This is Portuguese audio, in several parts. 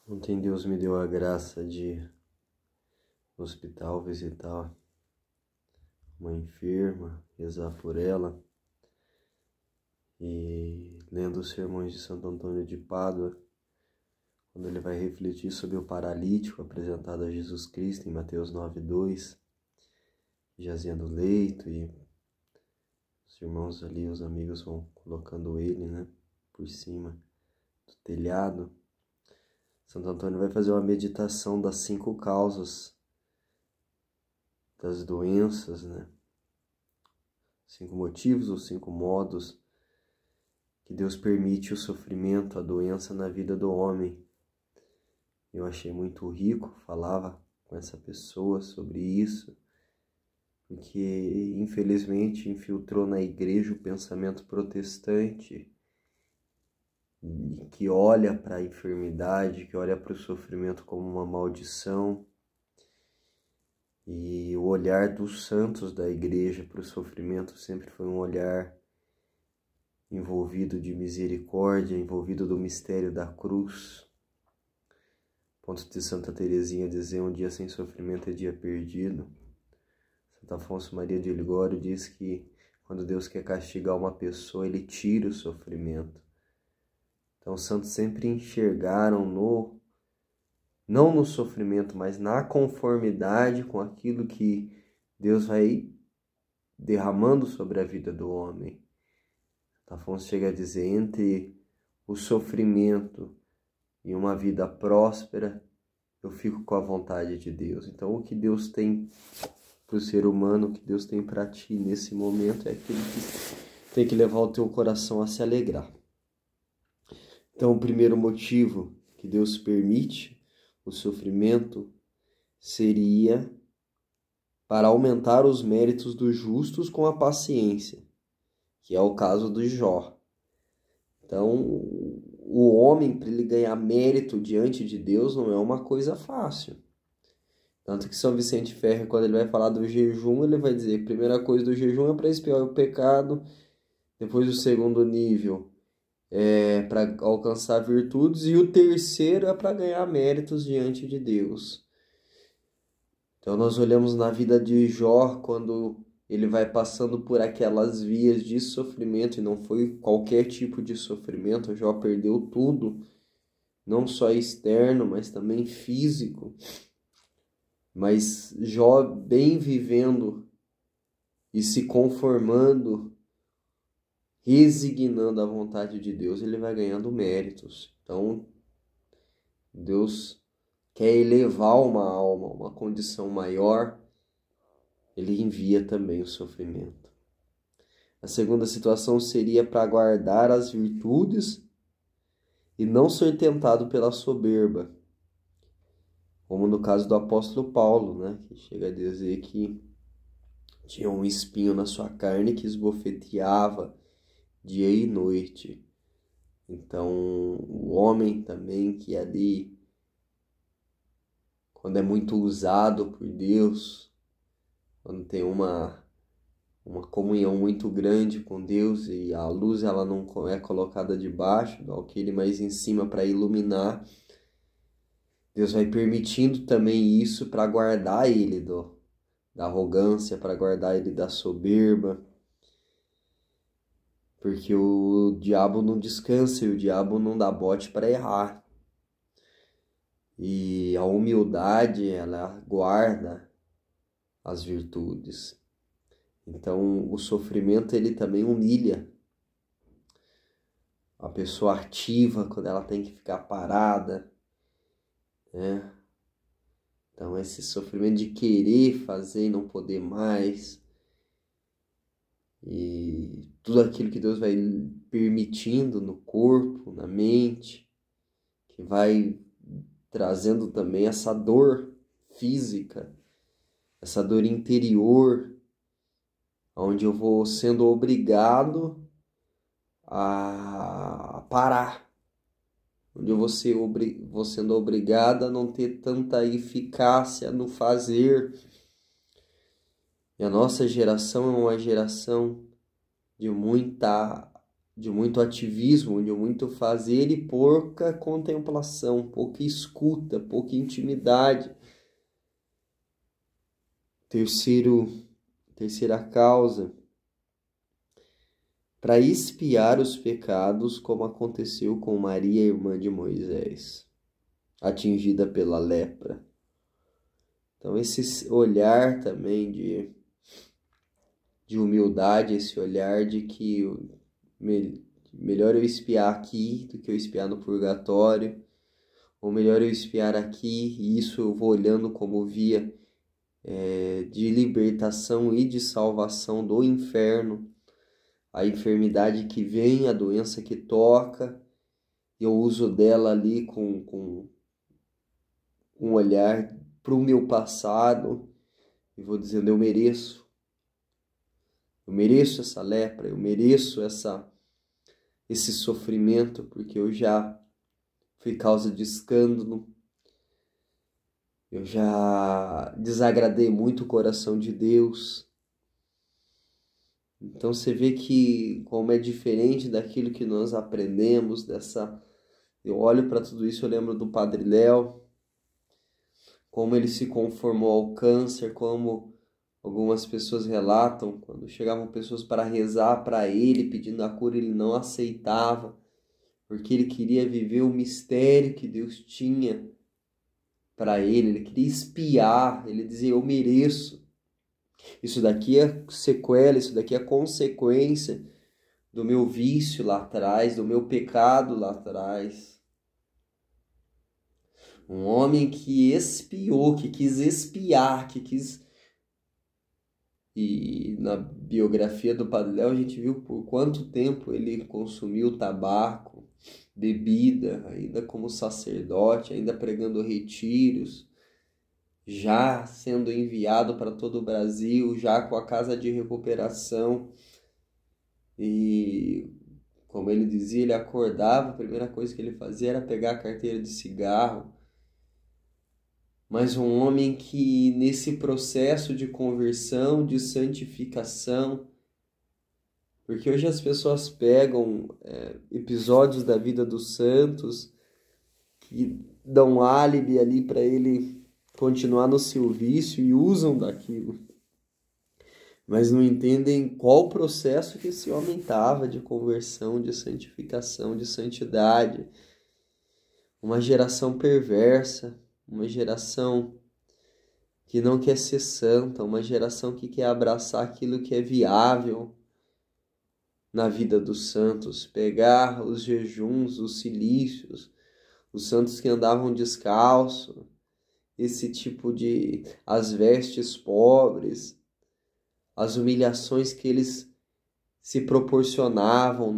Ontem Deus me deu a graça de ir no hospital visitar uma enferma, rezar por ela e lendo os sermões de Santo Antônio de Pádua, quando ele vai refletir sobre o paralítico apresentado a Jesus Cristo em Mateus 9:2, jazia no leito e os irmãos ali, os amigos vão colocando ele, por cima do telhado. Santo Antônio vai fazer uma meditação das 5 causas das doenças, 5 motivos ou 5 modos que Deus permite o sofrimento, a doença na vida do homem. Eu achei muito rico, falava com essa pessoa sobre isso, porque infelizmente infiltrou na igreja o pensamento protestante que olha para a enfermidade, que olha para o sofrimento como uma maldição. E o olhar dos santos da igreja para o sofrimento sempre foi um olhar envolvido de misericórdia, envolvido do mistério da cruz. Ponto de Santa Teresinha dizer: um dia sem sofrimento é dia perdido. Santo Afonso Maria de Ligório diz que quando Deus quer castigar uma pessoa, ele tira o sofrimento. Então os santos sempre enxergaram não no sofrimento, mas na conformidade com aquilo que Deus vai derramando sobre a vida do homem. Afonso chega a dizer: entre o sofrimento e uma vida próspera, eu fico com a vontade de Deus. Então o que Deus tem para o ser humano, o que Deus tem para ti nesse momento é aquilo que tem que levar o teu coração a se alegrar. Então o primeiro motivo que Deus permite o sofrimento seria para aumentar os méritos dos justos com a paciência, que é o caso do Jó. Então, o homem, para ele ganhar mérito diante de Deus, não é uma coisa fácil. Tanto que São Vicente Ferrer, quando ele vai falar do jejum, ele vai dizer: a primeira coisa do jejum é para expiar o pecado, depois o segundo nível é para alcançar virtudes, e o terceiro é para ganhar méritos diante de Deus. Então nós olhamos na vida de Jó, quando ele vai passando por aquelas vias de sofrimento, e não foi qualquer tipo de sofrimento. Jó perdeu tudo, não só externo, mas também físico. Mas Jó, bem vivendo e se conformando, resignando à vontade de Deus, ele vai ganhando méritos. Então, Deus quer elevar uma alma, uma condição maior, ele envia também o sofrimento. A segunda situação seria para guardar as virtudes e não ser tentado pela soberba, como no caso do apóstolo Paulo, que chega a dizer que tinha um espinho na sua carne que esbofeteava dia e noite. Então, o homem também que ali, quando é muito usado por Deus, quando tem uma comunhão muito grande com Deus e a luz ela não é colocada debaixo do alqueire, mas em cima para iluminar, Deus vai permitindo também isso para guardar ele da arrogância, para guardar ele da soberba, porque o diabo não descansa e o diabo não dá bote para errar. E a humildade, ela guarda as virtudes. Então, o sofrimento, ele também humilha a pessoa ativa quando ela tem que ficar parada, Então, esse sofrimento de querer fazer e não poder mais, e tudo aquilo que Deus vai permitindo no corpo, na mente, que vai trazendo também essa dor física, essa dor interior, onde eu vou sendo obrigado a parar, onde eu vou sendo obrigado a não ter tanta eficácia no fazer. E a nossa geração é uma geração de muita de muito ativismo, de muito fazer e pouca contemplação, pouca escuta, pouca intimidade. Terceira causa, para expiar os pecados, como aconteceu com Maria, irmã de Moisés, atingida pela lepra. Então, esse olhar também de humildade, esse olhar de que melhor eu espiar aqui do que eu espiar no purgatório, ou melhor eu espiar aqui, e isso eu vou olhando como via de libertação e de salvação do inferno, a enfermidade que vem, a doença que toca, eu uso dela ali com um olhar para o meu passado, e vou dizendo, eu mereço essa lepra, eu mereço esse sofrimento, porque eu já fui causa de escândalo, eu já desagradei muito o coração de Deus. Então você vê que como é diferente daquilo que nós aprendemos, eu olho para tudo isso, eu lembro do Padre Léo, como ele se conformou ao câncer, como algumas pessoas relatam, quando chegavam pessoas para rezar para ele, pedindo a cura, ele não aceitava, porque ele queria viver o mistério que Deus tinha para ele queria espiar, ele dizia, eu mereço. Isso daqui é sequela, isso daqui é consequência do meu vício lá atrás, do meu pecado lá atrás. Um homem que espiou, que quis espiar, E na biografia do Padre Léo a gente viu por quanto tempo ele consumiu tabaco, bebida, ainda como sacerdote, ainda pregando retiros, já sendo enviado para todo o Brasil, já com a casa de recuperação. E como ele dizia, ele acordava, a primeira coisa que ele fazia era pegar a carteira de cigarro. Mas um homem que nesse processo de conversão, de santificação, porque hoje as pessoas pegam episódios da vida dos santos que dão álibi ali para ele continuar no seu vício e usam daquilo, mas não entendem qual processo que esse homem estava de conversão, de santificação, de santidade. Uma geração perversa, uma geração que não quer ser santa, uma geração que quer abraçar aquilo que é viável na vida dos santos, pegar os jejuns, os cilícios, os santos que andavam descalço, esse tipo as vestes pobres, as humilhações que eles se proporcionavam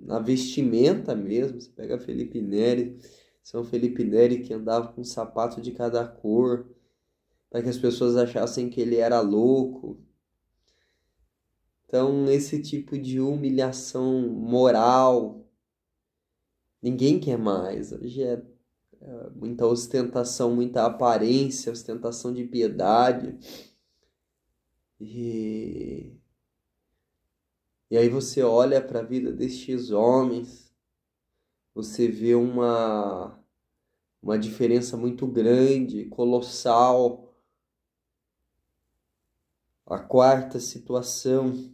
na vestimenta mesmo. Você pega Felipe Neri, São Felipe Neri, que andava com um sapato de cada cor, para que as pessoas achassem que ele era louco. Então, esse tipo de humilhação moral, ninguém quer mais. Hoje é muita ostentação, muita aparência, ostentação de piedade. E aí você olha para a vida destes homens, você vê uma diferença muito grande, colossal. A quarta situação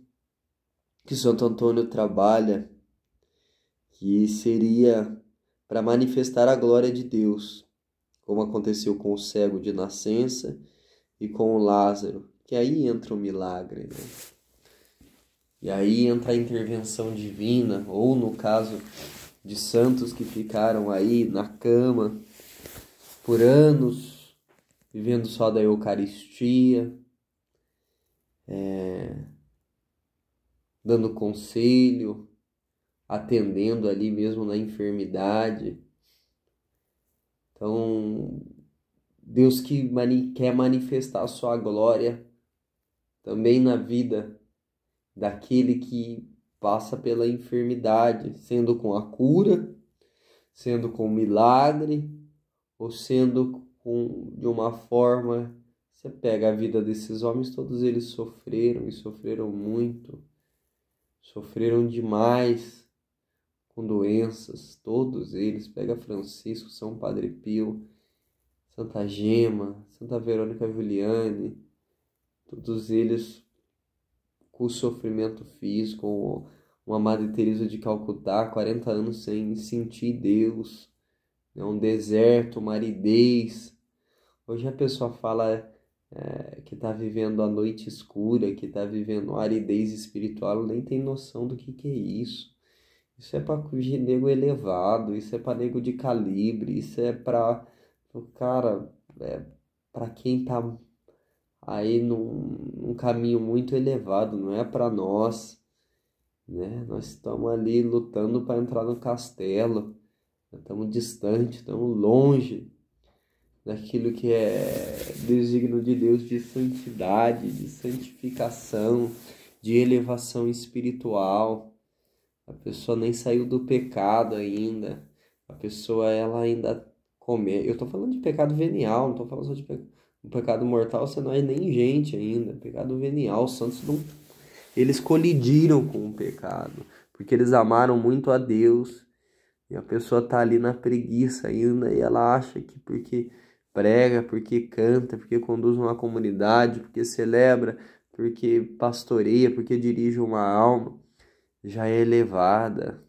que Santo Antônio trabalha, que seria para manifestar a glória de Deus, como aconteceu com o cego de nascença e com o Lázaro, que aí entra o milagre, né? E aí entra a intervenção divina, ou no caso de santos que ficaram aí na cama por anos, vivendo só da Eucaristia, dando conselho, atendendo ali mesmo na enfermidade. Então, Deus que quer manifestar a sua glória também na vida daquele que passa pela enfermidade, sendo com a cura, sendo com milagre, ou sendo de uma forma... Você pega a vida desses homens, todos eles sofreram e sofreram muito, sofreram demais, com doenças, todos eles, pega Francisco, São Padre Pio, Santa Gema, Santa Verônica Giuliani, todos eles com sofrimento físico, uma Madre Teresa de Calcutá, 40 anos sem sentir Deus, né? Um deserto, uma aridez. Hoje a pessoa fala que está vivendo a noite escura, que está vivendo uma aridez espiritual, nem tem noção do que é isso. Isso é para nego elevado, isso é para nego de calibre, isso é para, cara, para quem tá aí num caminho muito elevado, não é para nós, né? Nós estamos ali lutando para entrar no castelo, estamos distantes, estamos longe daquilo que é desígnio de Deus, de santidade, de santificação, de elevação espiritual. A pessoa nem saiu do pecado ainda, a pessoa ela ainda come. Eu tô falando de pecado venial, não tô falando só de pecado mortal, você não é nem gente ainda. Pecado venial, os santos não, eles colidiram com o pecado, porque eles amaram muito a Deus, e a pessoa tá ali na preguiça ainda, e ela acha que porque prega, porque canta, porque conduz uma comunidade, porque celebra, porque pastoreia, porque dirige uma alma, já é elevada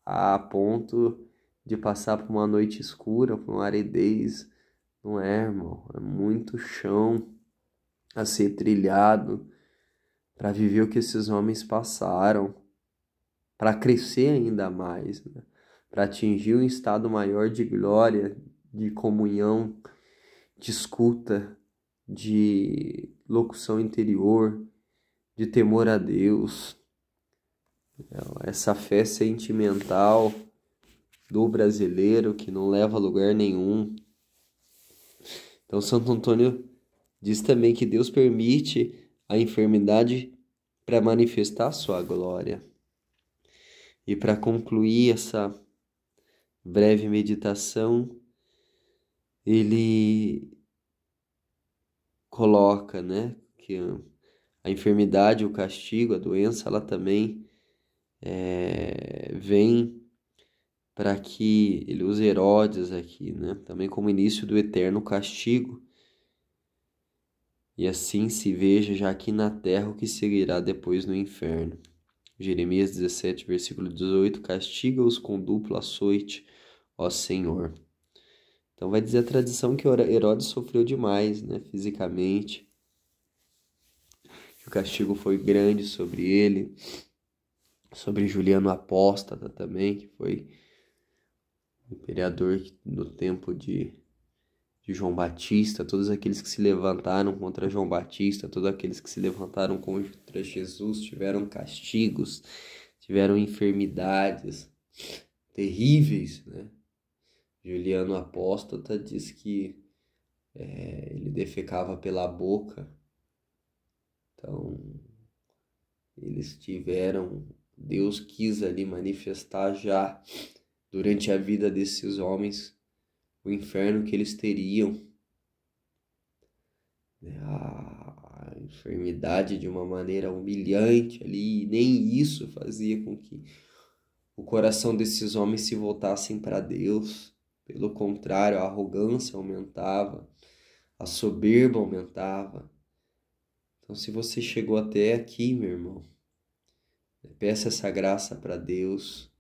a ponto de passar por uma noite escura, por uma aridez. Não é, irmão? É muito chão a ser trilhado para viver o que esses homens passaram, para crescer ainda mais, né? Para atingir um estado maior de glória, de comunhão, de escuta, de locução interior, de temor a Deus. Essa fé sentimental do brasileiro que não leva a lugar nenhum. Então Santo Antônio diz também que Deus permite a enfermidade para manifestar a sua glória. E para concluir essa breve meditação, ele coloca, né, que a enfermidade, o castigo, a doença, ela também vem para que ele usa Herodes aqui, né, também como início do eterno castigo. E assim se veja já aqui na terra o que seguirá depois no inferno. Jeremias 17, versículo 18, castiga-os com duplo açoite, ó Senhor. Então vai dizer a tradição que Herodes sofreu demais, né, fisicamente. O castigo foi grande sobre ele, sobre Juliano Apóstata também, que foi imperador no tempo de João Batista, todos aqueles que se levantaram contra João Batista, todos aqueles que se levantaram contra Jesus tiveram castigos, tiveram enfermidades terríveis, né? Juliano Apóstata diz que ele defecava pela boca, então eles tiveram, Deus quis ali manifestar já durante a vida desses homens o inferno que eles teriam, a enfermidade de uma maneira humilhante ali, e nem isso fazia com que o coração desses homens se voltassem para Deus. Pelo contrário, a arrogância aumentava, a soberba aumentava. Então, se você chegou até aqui, meu irmão, peça essa graça para Deus,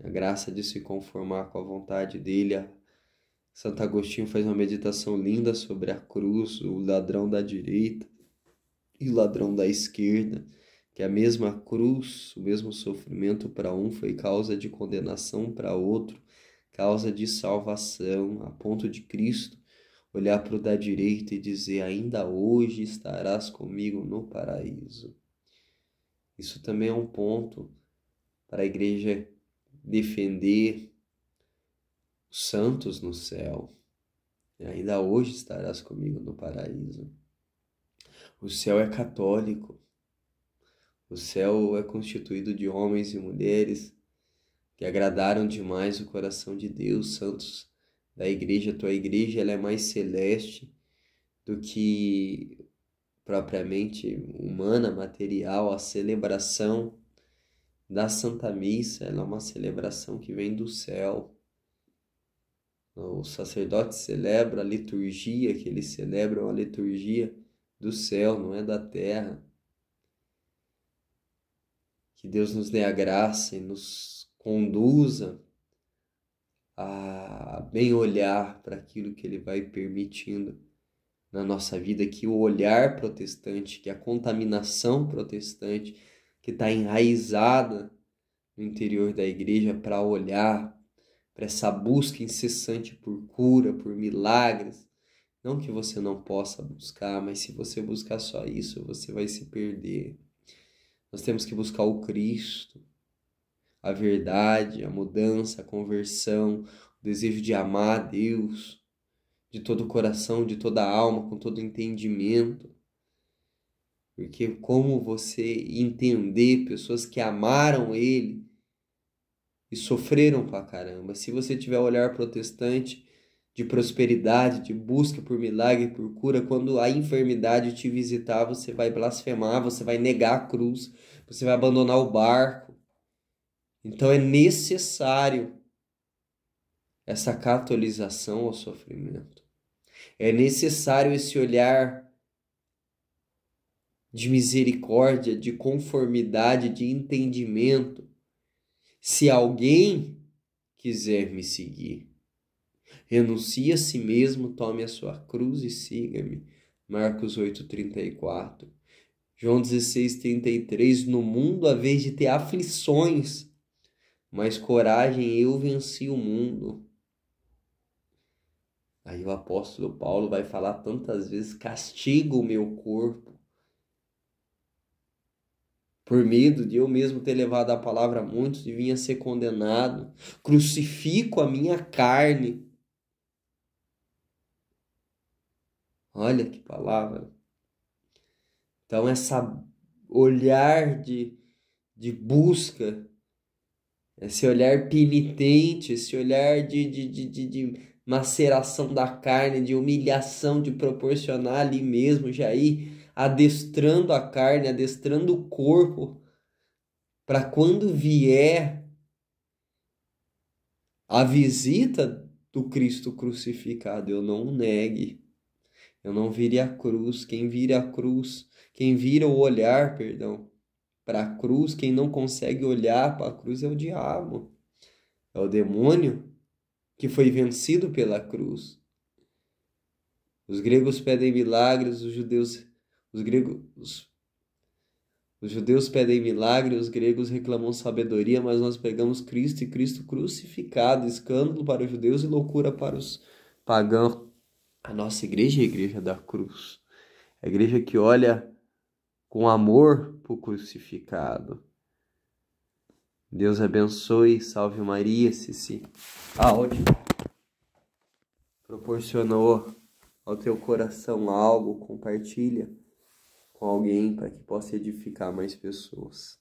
a graça de se conformar com a vontade dele. Santo Agostinho faz uma meditação linda sobre a cruz, o ladrão da direita e o ladrão da esquerda, que a mesma cruz, o mesmo sofrimento para um foi causa de condenação para outro, causa de salvação, a ponto de Cristo olhar para o da direita e dizer: ainda hoje estarás comigo no paraíso. Isso também é um ponto para a igreja defender os santos no céu. E ainda hoje estarás comigo no paraíso. O céu é católico. O céu é constituído de homens e mulheres que agradaram demais o coração de Deus, santos da igreja. A tua igreja ela é mais celeste do que propriamente humana, material, a celebração da Santa Missa, ela é uma celebração que vem do céu. O sacerdote celebra a liturgia que ele celebra, é uma liturgia do céu, não é da terra. Que Deus nos dê a graça e nos conduza a bem olhar para aquilo que Ele vai permitindo na nossa vida, que o olhar protestante, que a contaminação protestante que está enraizada no interior da igreja para olhar para essa busca incessante por cura, por milagres. Não que você não possa buscar, mas se você buscar só isso, você vai se perder. Nós temos que buscar o Cristo, a verdade, a mudança, a conversão, o desejo de amar a Deus de todo o coração, de toda a alma, com todo o entendimento. Porque como você entender pessoas que amaram Ele e sofreram pra caramba? Se você tiver um olhar protestante de prosperidade, de busca por milagre, por cura, quando a enfermidade te visitar, você vai blasfemar, você vai negar a cruz, você vai abandonar o barco. Então é necessário essa catolização ao sofrimento. É necessário esse olhar de misericórdia, de conformidade, de entendimento. Se alguém quiser me seguir, renuncie a si mesmo, tome a sua cruz e siga-me. Marcos 8,34. João 16,33. No mundo, a vez de ter aflições, mas coragem, eu venci o mundo. Aí o apóstolo Paulo vai falar tantas vezes: castigo o meu corpo. Por medo de eu mesmo ter levado a palavra a muitos e vinha ser condenado. Crucifico a minha carne. Olha que palavra. Então, essa olhar de busca, esse olhar penitente, esse olhar de maceração da carne, de humilhação, de proporcionar ali mesmo, já ir adestrando a carne, adestrando o corpo, para quando vier a visita do Cristo crucificado, eu não o negue, eu não vire a cruz. Quem vira a cruz, quem vira o olhar, para a cruz, quem não consegue olhar para a cruz é o diabo, é o demônio que foi vencido pela cruz. Os gregos pedem milagres, os judeus pedem milagre, os gregos reclamam sabedoria, mas nós pegamos Cristo e Cristo crucificado, escândalo para os judeus e loucura para os pagãos. A nossa igreja é a igreja da cruz, a igreja que olha com amor para o crucificado. Deus abençoe, salve Maria. Se esse áudio proporcionou ao teu coração algo, compartilha com alguém para que possa edificar mais pessoas.